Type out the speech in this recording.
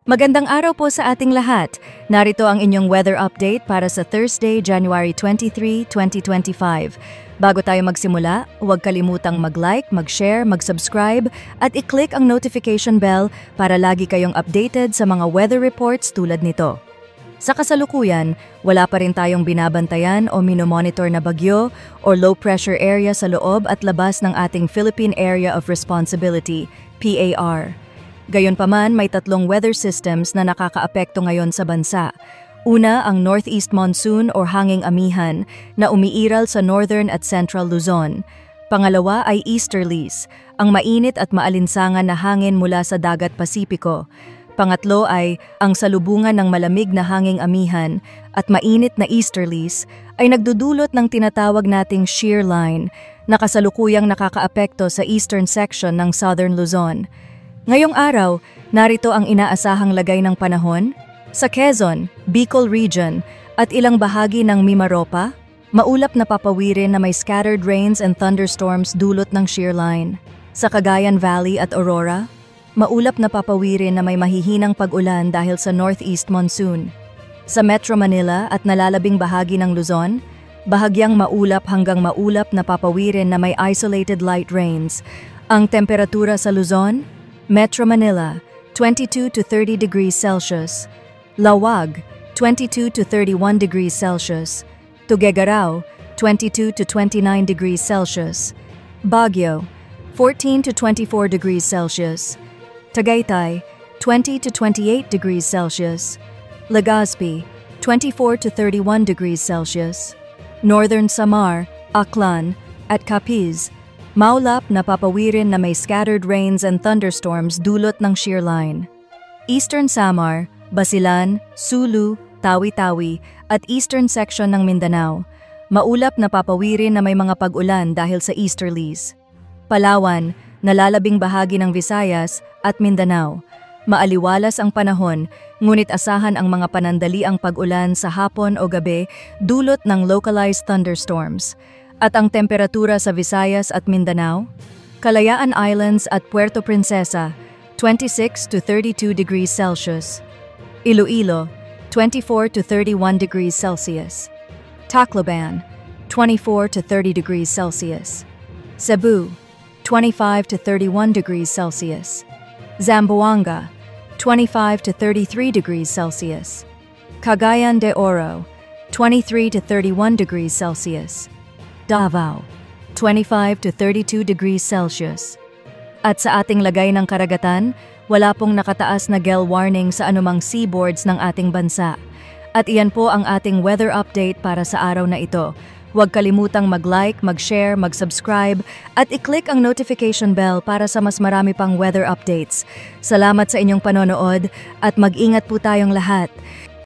Magandang araw po sa ating lahat. Narito ang inyong weather update para sa Thursday, January 23, 2025. Bago tayo magsimula, huwag kalimutang mag-like, mag-share, mag-subscribe at i-click ang notification bell para lagi kayong updated sa mga weather reports tulad nito. Sa kasalukuyan, wala pa rin tayong binabantayan o minomonitor na bagyo o low pressure area sa loob at labas ng ating Philippine Area of Responsibility, PAR. Gayunpaman, may tatlong weather systems na nakakaapekto ngayon sa bansa. Una, ang northeast monsoon o hanging amihan na umiiral sa northern at central Luzon. Pangalawa ay easterlies, ang mainit at maalinsangan na hangin mula sa dagat Pasipiko. Pangatlo ay ang salubungan ng malamig na hanging amihan at mainit na easterlies ay nagdudulot ng tinatawag nating shear line na kasalukuyang nakakaapekto sa eastern section ng southern Luzon. Ngayong araw, narito ang inaasahang lagay ng panahon. Sa Quezon, Bicol Region at ilang bahagi ng Mimaropa, maulap na papawirin na may scattered rains and thunderstorms dulot ng shear line. Sa Cagayan Valley at Aurora, maulap na papawirin na may mahihinang pag-ulan dahil sa northeast monsoon. Sa Metro Manila at nalalabing bahagi ng Luzon, bahagyang maulap hanggang maulap na papawirin na may isolated light rains. Ang temperatura sa Luzon, Metro Manila, 22 to 30 degrees Celsius. Lawag, 22 to 31 degrees Celsius. Tuguegarao, 22 to 29 degrees Celsius. Baguio, 14 to 24 degrees Celsius. Tagaytay, 20 to 28 degrees Celsius. Legazpi, 24 to 31 degrees Celsius. Northern Samar, Aklan, at Capiz, maulap na papawirin na may scattered rains and thunderstorms dulot ng shear line. Eastern Samar, Basilan, Sulu, Tawi-Tawi at eastern section ng Mindanao, maulap na papawirin na may mga pag-ulan dahil sa easterlies. Palawan, nalalabing bahagi ng Visayas at Mindanao, maaliwalas ang panahon ngunit asahan ang mga panandaliang pag-ulan sa hapon o gabi dulot ng localized thunderstorms. At ang temperatura sa Visayas at Mindanao, Kalayaan Islands at Puerto Princesa, 26 to 32 degrees Celsius. Iloilo, 24 to 31 degrees Celsius. Tacloban, 24 to 30 degrees Celsius. Cebu, 25 to 31 degrees Celsius. Zamboanga, 25 to 33 degrees Celsius. Cagayan de Oro, 23 to 31 degrees Celsius. Davao, 25 to 32 degrees Celsius. At sa ating lagay ng karagatan, wala pong nakataas na gale warning sa anumang seaboards ng ating bansa. At iyan po ang ating weather update para sa araw na ito. Huwag kalimutang mag-like, mag-share, mag-subscribe at i-click ang notification bell para sa mas marami pang weather updates. Salamat sa inyong panonood at mag-ingat po tayong lahat.